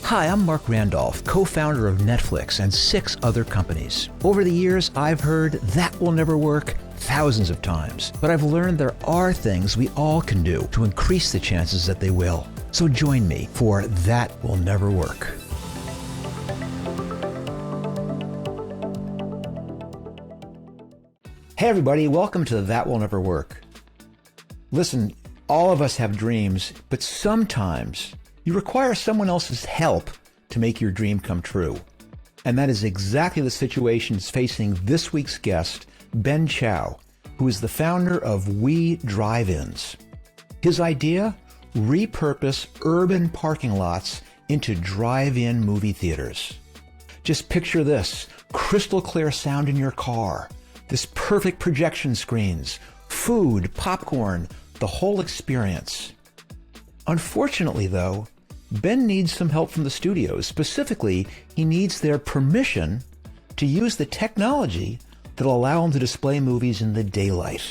Hi, I'm Mark Randolph, co-founder of Netflix and 6 other companies. Over the years, I've heard that will never work thousands of times, but I've learned there are things we all can do to increase the chances that they will. So join me for That Will Never Work. Hey everybody, welcome to That Will Never Work. Listen, all of us have dreams, but sometimes you require someone else's help to make your dream come true. And that is exactly the situation facing this week's guest, Ben Chow, who is the founder of WEDriveIns. His idea? Repurpose urban parking lots into drive-in movie theaters. Just picture this, crystal clear sound in your car, this perfect projection screens, food, popcorn, the whole experience. Unfortunately, though, Ben needs some help from the studios. Specifically, he needs their permission to use the technology that'll allow him to display movies in the daylight.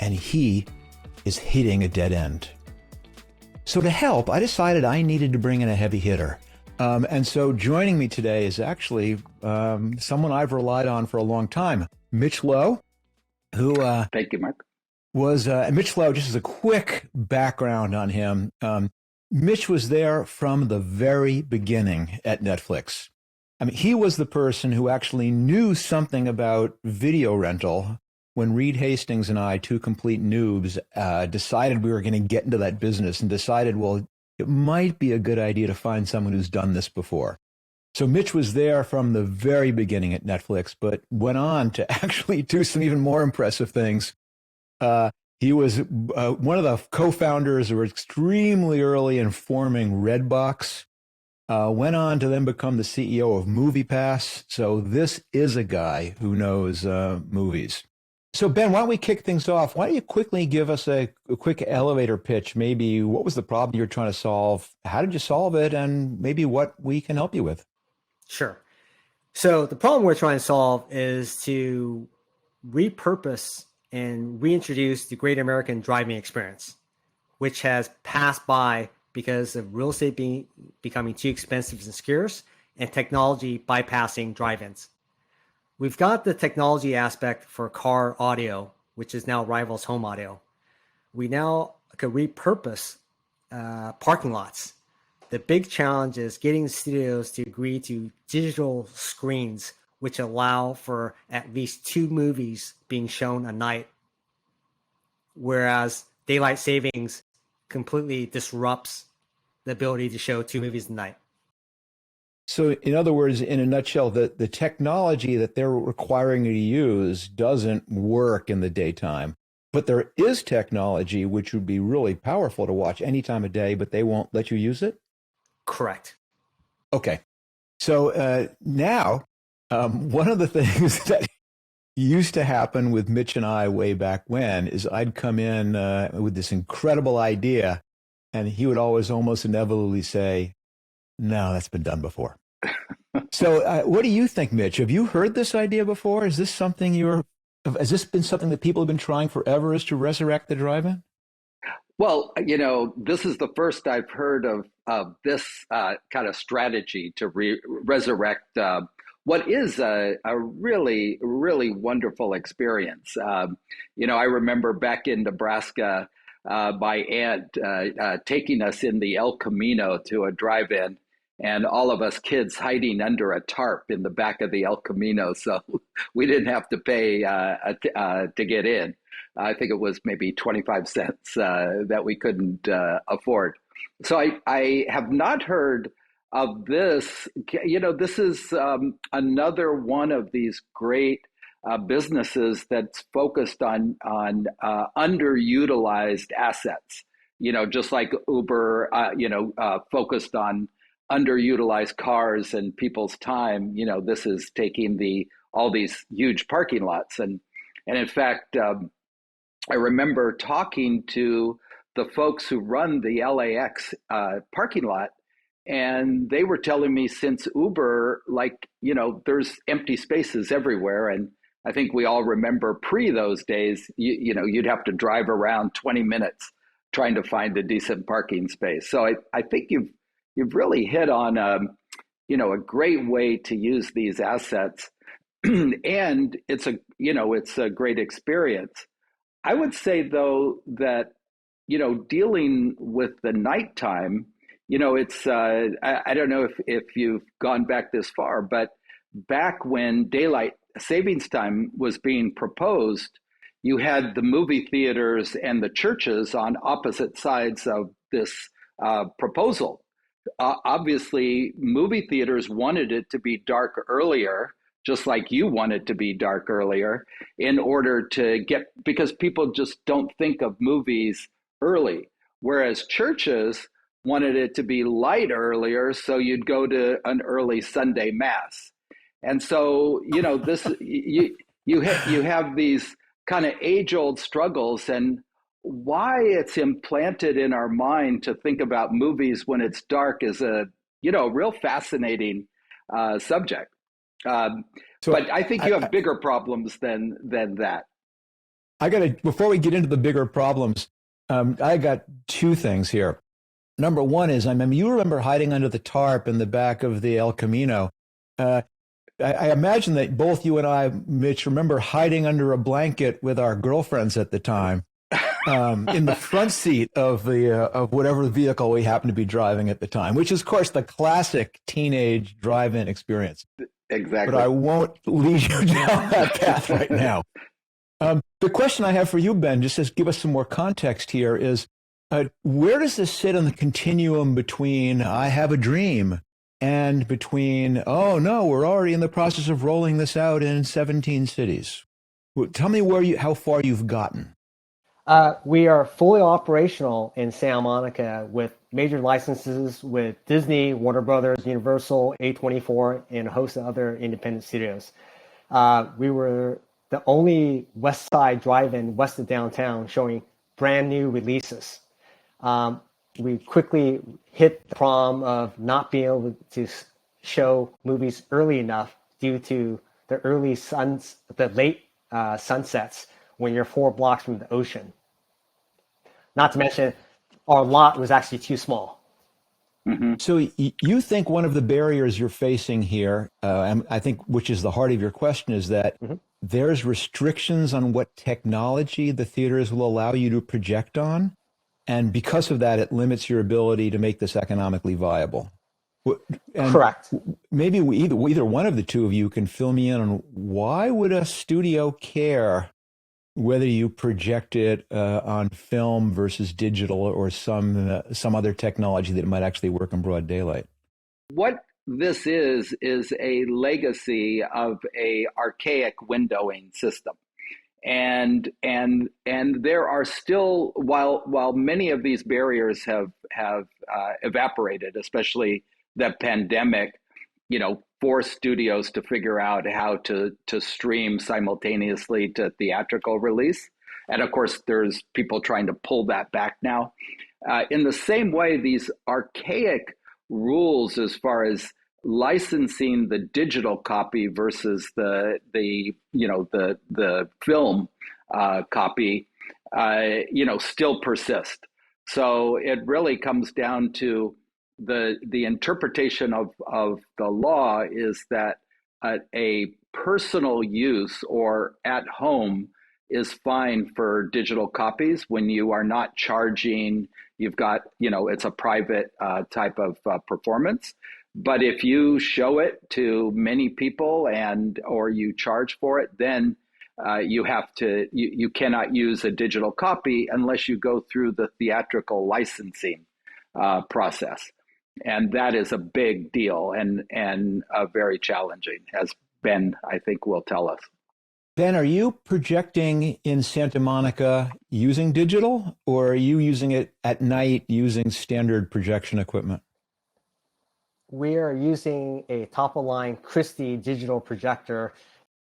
And he is hitting a dead end. So to help, I decided I needed to bring in a heavy hitter. And so joining me today is actually someone I've relied on for a long time, Mitch Lowe, who Thank you, Mark. Was Mitch Lowe. Just as a quick background on him, Mitch was there from the very beginning at Netflix. I mean, he was the person who actually knew something about video rental when Reed Hastings and I, 2 complete noobs, decided we were going to get into that business and decided, well, it might be a good idea to find someone who's done this before. So Mitch was there from the very beginning at Netflix, but went on to actually do some even more impressive things. He was one of the co-founders who were extremely early in forming Redbox, went on to then become the CEO of MoviePass. So this is a guy who knows movies. So Ben, why don't we kick things off? Why don't you quickly give us a quick elevator pitch? Maybe what was the problem you're trying to solve? How did you solve it? And maybe what we can help you with. Sure. So the problem we're trying to solve is to repurpose and reintroduce the Great American Driving Experience, which has passed by because of real estate becoming too expensive and scarce and technology bypassing drive-ins. We've got the technology aspect for car audio, which is now rivals home audio. We now could repurpose parking lots. The big challenge is getting studios to agree to digital screens which allow for at least 2 movies being shown a night, whereas daylight savings completely disrupts the ability to show 2 movies a night. So in other words, in a nutshell, the technology that they're requiring you to use doesn't work in the daytime, but there is technology which would be really powerful to watch any time of day, but they won't let you use it? Correct. Okay. So now, one of the things that used to happen with Mitch and I way back when is I'd come in with this incredible idea, and he would always almost inevitably say, no, that's been done before. So what do you think, Mitch? Have you heard this idea before? Is this something has this been something that people have been trying forever, is to resurrect the drive-in? Well, this is the first I've heard of this kind of strategy to resurrect what is a really, really wonderful experience. I remember back in Nebraska, my aunt taking us in the El Camino to a drive-in, and all of us kids hiding under a tarp in the back of the El Camino, so we didn't have to pay to get in. I think it was maybe 25 cents that we couldn't afford. So I have not heard of this. This is another one of these great businesses that's focused on underutilized assets. Just like Uber, focused on underutilized cars and people's time. This is taking all these huge parking lots, and in fact, I remember talking to the folks who run the LAX parking lot, and they were telling me since Uber, there's empty spaces everywhere, and I think we all remember pre those days, you'd have to drive around 20 minutes trying to find a decent parking space. So I think you've really hit on a great way to use these assets, and it's a great experience. I would say though that dealing with the nighttime, it's I don't know if you've gone back this far, but back when daylight savings time was being proposed, you had the movie theaters and the churches on opposite sides of this proposal. Obviously, movie theaters wanted it to be dark earlier, just like you want it to be dark earlier, in order to because people just don't think of movies early. Whereas churches wanted it to be light earlier, so you'd go to an early Sunday mass. And so, this you have these kind of age-old struggles, and why it's implanted in our mind to think about movies when it's dark is a real fascinating subject. But I think you have bigger problems than that. Before we get into the bigger problems, I got two things here. Number one is, you remember hiding under the tarp in the back of the El Camino. I imagine that both you and I, Mitch, remember hiding under a blanket with our girlfriends at the time, in the front seat of whatever vehicle we happened to be driving at the time, which is, of course, the classic teenage drive-in experience. Exactly. But I won't lead you down that path right now. The question I have for you, Ben, just to give us some more context here, is where does this sit on the continuum between I have a dream and between, oh no, we're already in the process of rolling this out in 17 cities? Tell me how far you've gotten. We are fully operational in Santa Monica with major licenses with Disney, Warner Brothers, Universal, A24, and a host of other independent studios. We were the only West Side drive-in west of downtown showing brand new releases. We quickly hit the problem of not being able to show movies early enough due to the late sunsets when you're 4 blocks from the ocean. Not to mention, our lot was actually too small. Mm-hmm. So you think one of the barriers you're facing here, I think, which is the heart of your question, is that there's restrictions on what technology the theaters will allow you to project on, and because of that, it limits your ability to make this economically viable. And correct. Maybe either one of the two of you can fill me in on why would a studio care whether you project it on film versus digital or some other technology that might actually work in broad daylight. What this is a legacy of a archaic windowing system. And there are still, while many of these barriers have evaporated, especially the pandemic, forced studios to figure out how to stream simultaneously to theatrical release. And of course, there's people trying to pull that back now. In the same way, these archaic rules as far as licensing the digital copy versus the film copy, still persist. So it really comes down to the interpretation of the law is that a personal use or at home is fine for digital copies when you are not charging. You've got, it's a private type of performance. But if you show it to many people or you charge for it, then you cannot use a digital copy unless you go through the theatrical licensing process. And that is a big deal and very challenging, as Ben, I think, will tell us. Ben, are you projecting in Santa Monica using digital, or are you using it at night using standard projection equipment? We are using a top-of-line Christie digital projector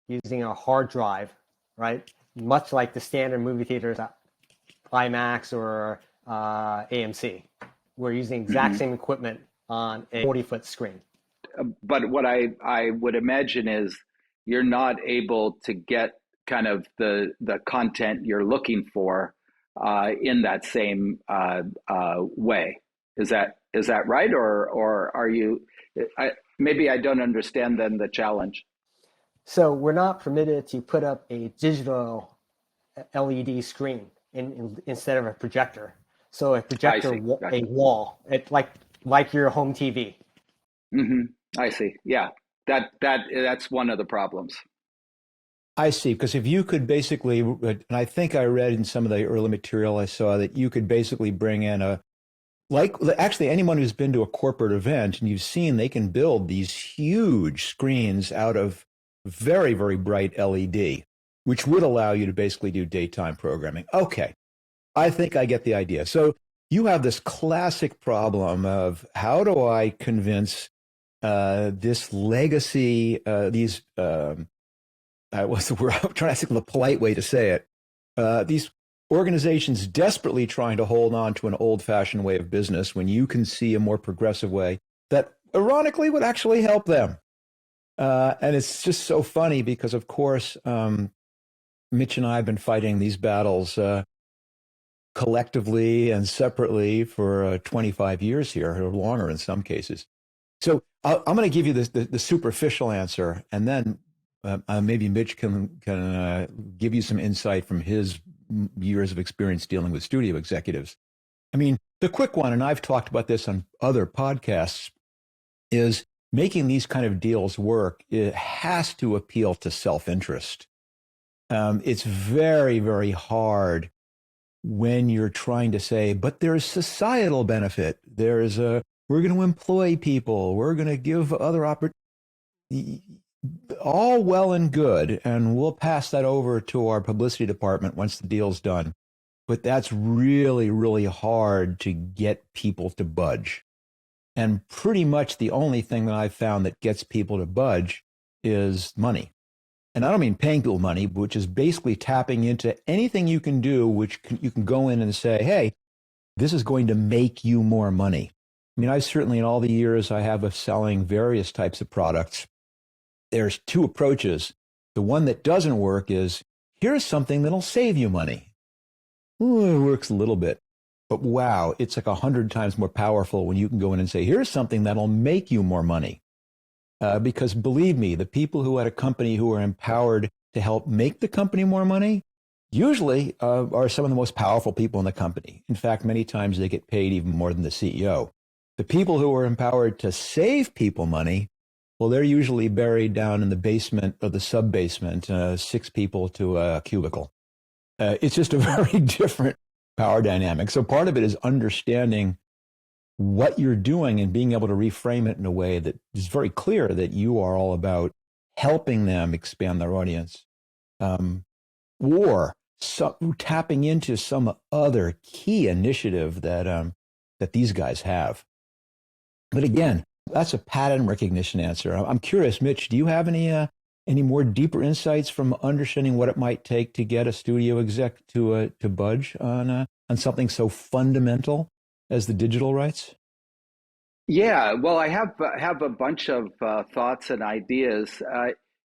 using a hard drive, right? Much like the standard movie theaters at IMAX or AMC. We're using exact same equipment on a 40-foot screen. But what I would imagine is you're not able to get kind of the content you're looking for in that same way. Is that right, or are you? Maybe I don't understand then the challenge. So we're not permitted to put up a digital LED screen instead of a projector. So a projector, Gotcha. a wall, like your home TV. Hmm. I see. Yeah, that's one of the problems. I see. Because if you could basically, and I think I read in some of the early material I saw that you could basically bring in actually anyone who's been to a corporate event and you've seen they can build these huge screens out of very, very bright LED, which would allow you to basically do daytime programming. Okay. I think I get the idea. So you have this classic problem of how do I convince this legacy, what's the word? I'm trying to think of a polite way to say it. These organizations desperately trying to hold on to an old-fashioned way of business when you can see a more progressive way that ironically would actually help them. And it's just so funny because, of course, Mitch and I have been fighting these battles collectively and separately for 25 years here, or longer in some cases. So I'm going to give you the superficial answer, and then maybe Mitch can give you some insight from his years of experience dealing with studio executives. I mean, the quick one, and I've talked about this on other podcasts, is making these kind of deals work. It has to appeal to self-interest. It's very, very hard when you're trying to say, but there's societal benefit. We're going to employ people. We're going to give other opportunities. All well and good, and we'll pass that over to our publicity department once the deal's done. But that's really, really hard to get people to budge. And pretty much the only thing that I've found that gets people to budge is money. And I don't mean paying people money, which is basically tapping into anything you can do, you can go in and say, hey, this is going to make you more money. I mean, I certainly, in all the years I have of selling various types of products, there's two approaches. The one that doesn't work is, here's something that'll save you money. Ooh, it works a little bit. But wow, it's like 100 times more powerful when you can go in and say, here's something that'll make you more money. Because believe me, the people who at a company who are empowered to help make the company more money usually are some of the most powerful people in the company. In fact, many times they get paid even more than the CEO. The people who are empowered to save people money, well, they're usually buried down in the basement or the sub-basement, 6 people to a cubicle. It's just a very different power dynamic. So part of it is understanding what you're doing and being able to reframe it in a way that is very clear that you are all about helping them expand their audience, or tapping into some other key initiative that these guys have. But again, that's a pattern recognition answer. I'm curious, Mitch, do you have any more deeper insights from understanding what it might take to get a studio exec to budge on something so fundamental as the digital rights? Yeah, well, I have a bunch of thoughts and ideas.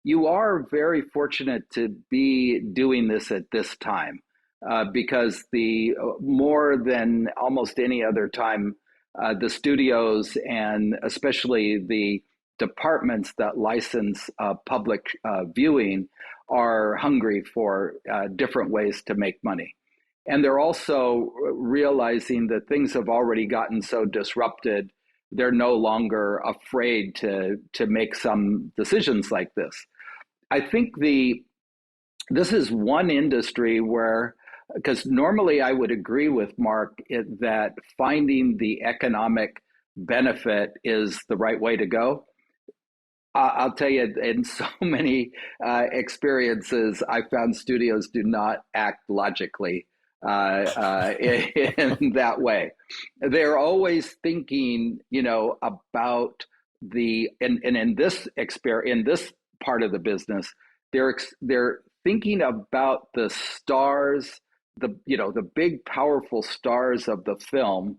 You are very fortunate to be doing this at this time, because the more than almost any other time, the studios and especially the departments that license public viewing are hungry for different ways to make money. And they're also realizing that things have already gotten so disrupted, they're no longer afraid to make some decisions like this. I think this is one industry where, because normally I would agree with Mark that finding the economic benefit is the right way to go. I'll tell you, in so many experiences, I found studios do not act logically in that way. They're always thinking, about and in this in this part of the business, they're thinking about the stars, the big powerful stars of the film,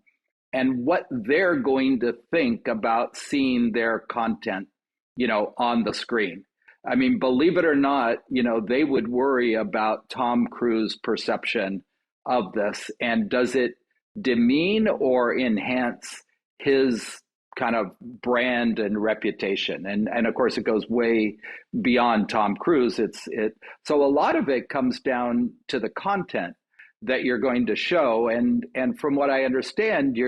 and what they're going to think about seeing their content on the screen. I mean, believe it or not, they would worry about Tom Cruise's perception of this, and does it demean or enhance his kind of brand and reputation. And of course, it goes way beyond Tom Cruise. So a lot of it comes down to the content that you're going to show. And from what I understand,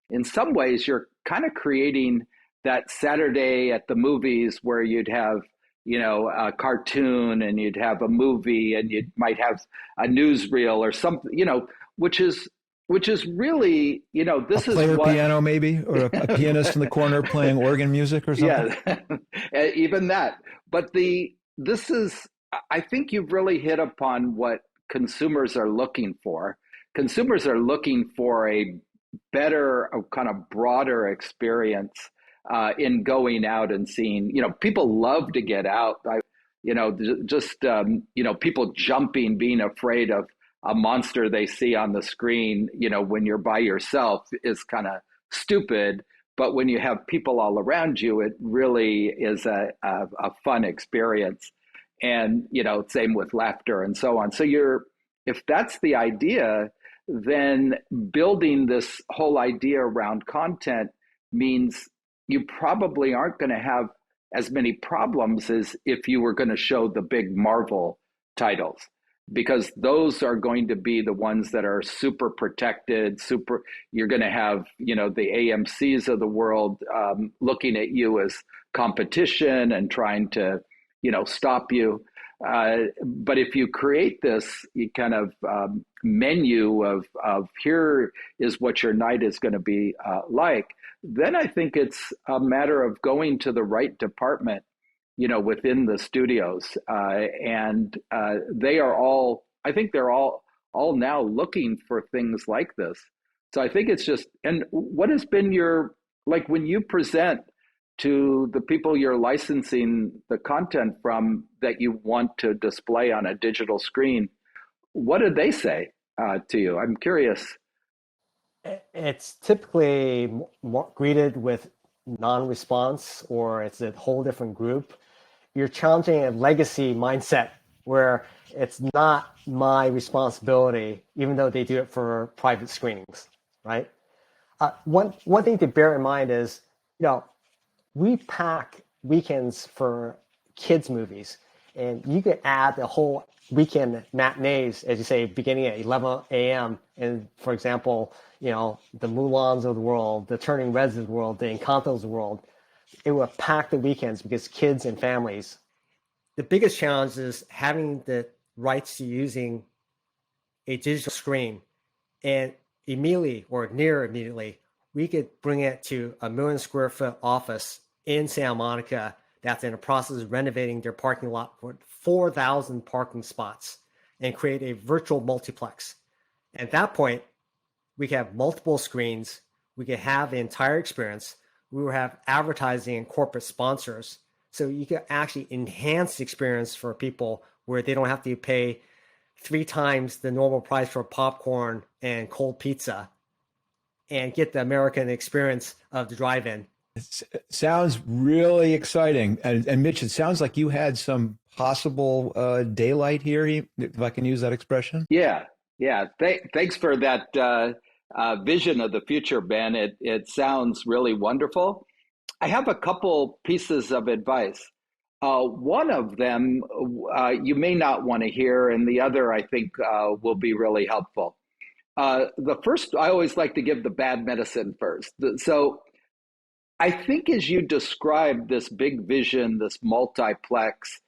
in some ways, you're kind of creating that Saturday at the movies where you'd have, a cartoon and you'd have a movie and you might have a newsreel or something, which is really, this is player piano maybe, or a pianist in the corner playing organ music or something. Yeah, even that. But I think you've really hit upon what consumers are looking for. Consumers are looking for a better, a kind of broader experience in going out and seeing. People love to get out. People jumping, being afraid of a monster they see on the screen, when you're by yourself is kind of stupid. But when you have people all around you, it really is a fun experience. And, same with laughter and so on. So if that's the idea, then building this whole idea around content means you probably aren't going to have as many problems as if you were going to show the big Marvel titles, because those are going to be the ones that are super protected, you're going to have, the AMCs of the world looking at you as competition and trying to, stop you. But if you create this kind of menu of here is what your night is going to be like, then I think it's a matter of going to the right department, within the studios. And they're all now looking for things like this. So I think it's just, and what has been when you present to the people you're licensing the content from that you want to display on a digital screen, what do they say to you? I'm curious. It's typically greeted with non-response, or it's a whole different group. You're challenging a legacy mindset where it's not my responsibility, even though they do it for private screenings, right? One thing to bear in mind is, we pack weekends for kids' movies, and you could add the whole weekend matinees, as you say, beginning at 11 a.m. And for example, the Mulans of the world, the Turning Reds of the world, the Encantos of the world, it will pack the weekends because kids and families. The biggest challenge is having the rights to using a digital screen, and immediately or near immediately, we could bring it to a 1 million square foot office in Santa Monica that's in the process of renovating their parking lot for 4,000 parking spots and create a virtual multiplex. At that point, we could have multiple screens. We could have the entire experience. We will have advertising and corporate sponsors. So you can actually enhance the experience for people where they don't have to pay 3 times the normal price for popcorn and cold pizza and get the American experience of the drive-in. It sounds really exciting. And Mitch, it sounds like you had some possible daylight here, if I can use that expression. Yeah. Thanks for that vision of the future, Ben. It sounds really wonderful. I have a couple pieces of advice. One of them you may not want to hear, and the other I think will be really helpful. The first, I always like to give the bad medicine first. So I think as you describe this big vision, this multiplex,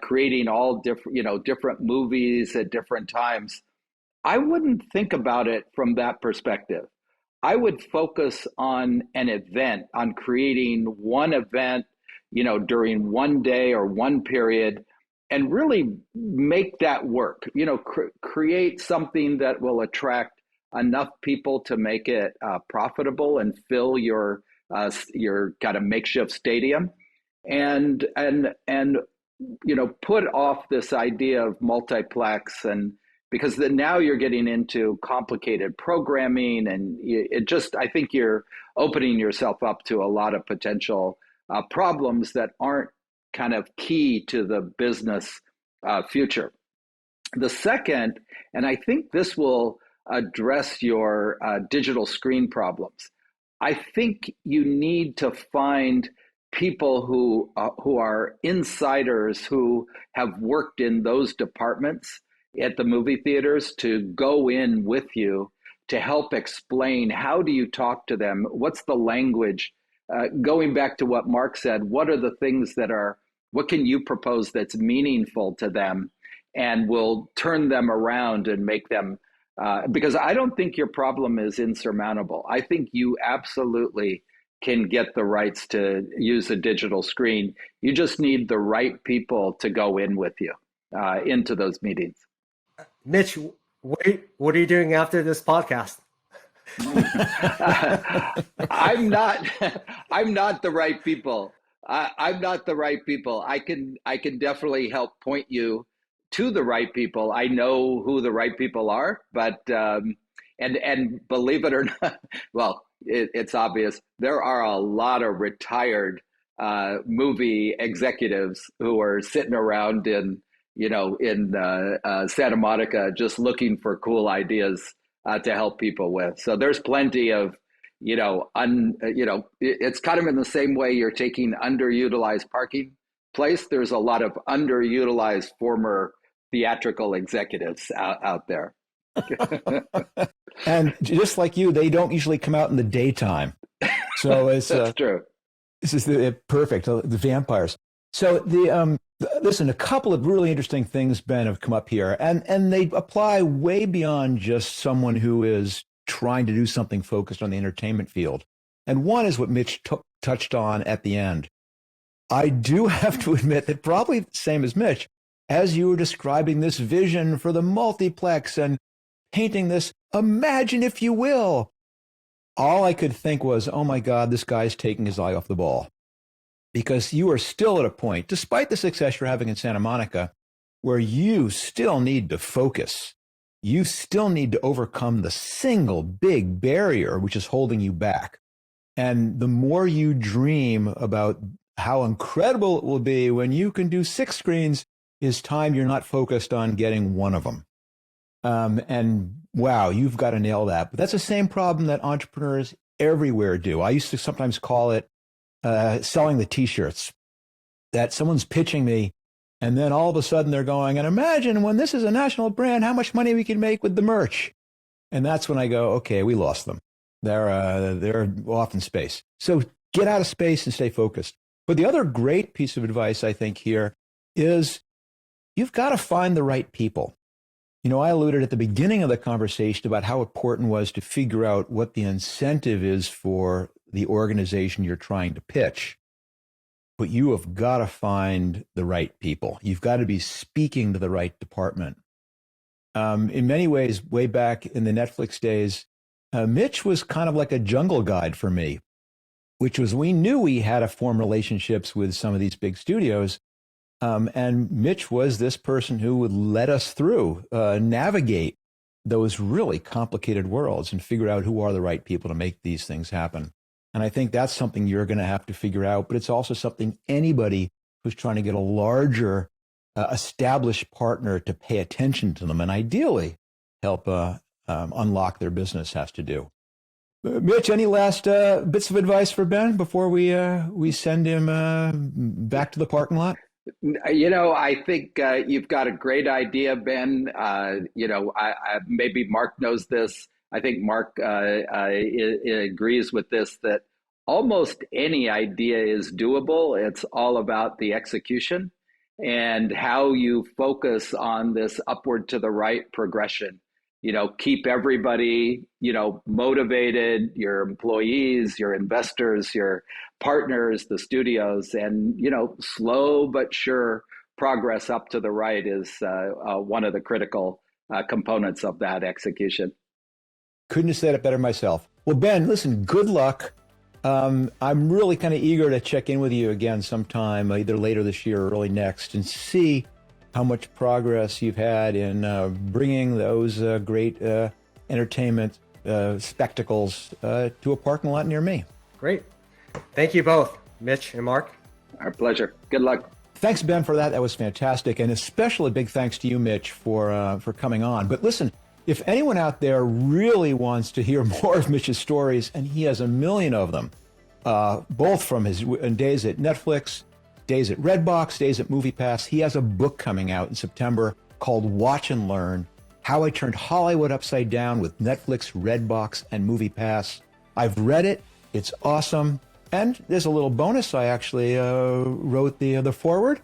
creating all different movies at different times, I wouldn't think about it from that perspective. I would focus on an event, on creating one event, during one day or one period, and really make that work. Create something that will attract enough people to make it profitable and fill your kind of makeshift stadium, and put off this idea of multiplex, and because then now you're getting into complicated programming, and I think you're opening yourself up to a lot of potential problems that aren't kind of key to the business future. The second, and I think this will address your digital screen problems. I think you need to find people who are insiders who have worked in those departments at the movie theaters to go in with you to help explain how do you talk to them, what's the language. Going back to what Mark said, what are the things what can you propose that's meaningful to them and will turn them around and make them, because I don't think your problem is insurmountable. I think you absolutely can get the rights to use a digital screen. You just need the right people to go in with you into those meetings. Mitch, what are you doing after this podcast? I'm not the right people. I'm not the right people. I can definitely help point you to the right people. I know who the right people are, but and believe it or not, well, it's obvious there are a lot of retired movie executives who are sitting around in Santa Monica just looking for cool ideas to help people with. So there's plenty of, it's kind of in the same way you're taking underutilized parking place. There's a lot of underutilized former theatrical executives out there. And just like you, they don't usually come out in the daytime. So it's That's true. This is perfect. The vampires. So listen, a couple of really interesting things, Ben, have come up here, and they apply way beyond just someone who is trying to do something focused on the entertainment field. And one is what Mitch touched on at the end. I do have to admit that probably the same as Mitch, as you were describing this vision for the multiplex and painting this, imagine if you will, all I could think was, oh my God, this guy's taking his eye off the ball. Because you are still at a point, despite the success you're having in Santa Monica, where you still need to focus. You still need to overcome the single big barrier which is holding you back. And the more you dream about how incredible it will be when you can do 6 screens is time you're not focused on getting one of them. And wow, you've got to nail that. But that's the same problem that entrepreneurs everywhere do. I used to sometimes call it selling the T-shirts, that someone's pitching me, and then all of a sudden they're going, and imagine when this is a national brand, how much money we can make with the merch. And that's when I go, okay, we lost them. They're off in space. So get out of space and stay focused. But the other great piece of advice I think here is you've got to find the right people. I alluded at the beginning of the conversation about how important it was to figure out what the incentive is for the organization you're trying to pitch. But you have got to find the right people. You've got to be speaking to the right department. In many ways, way back in the Netflix days, Mitch was kind of like a jungle guide for me, which was we knew we had to form relationships with some of these big studios. And Mitch was this person who would let us through, navigate those really complicated worlds and figure out who are the right people to make these things happen. And I think that's something you're going to have to figure out, but it's also something anybody who's trying to get a larger established partner to pay attention to them and ideally help unlock their business has to do. Mitch, any last bits of advice for Ben before we send him back to the parking lot? I think you've got a great idea, Ben. Maybe Mark knows this. I think Mark agrees with this, that almost any idea is doable. It's all about the execution and how you focus on this upward to the right progression. Keep everybody, motivated, your employees, your investors, your partners, the studios, and, slow but sure progress up to the right is one of the critical components of that execution. Couldn't have said it better myself. Well, Ben, listen, good luck. I'm really kind of eager to check in with you again sometime, either later this year or early next, and see how much progress you've had in bringing those great entertainment spectacles to a parking lot near me. Great. Thank you both, Mitch and Mark. Our pleasure. Good luck. Thanks, Ben, for that. That was fantastic. And especially big thanks to you, Mitch, for coming on. But listen, If anyone out there really wants to hear more of Mitch's stories, and he has a million of them, both from his days at Netflix, days at Redbox, days at MoviePass, he has a book coming out in September called Watch and Learn: How I Turned Hollywood Upside Down with Netflix, Redbox, and MoviePass. I've read it. It's awesome. And there's a little bonus. I actually wrote the foreword.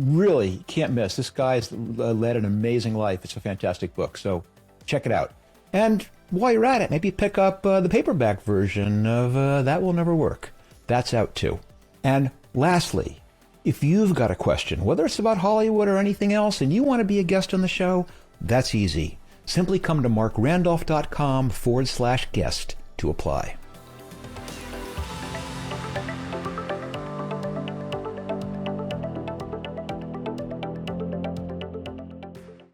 Really can't miss. This guy's led an amazing life. It's a fantastic book. So check it out. And while you're at it, maybe pick up the paperback version of That Will Never Work. That's out too. And lastly, if you've got a question, whether it's about Hollywood or anything else, and you want to be a guest on the show, that's easy. Simply come to markrandolph.com/guest to apply.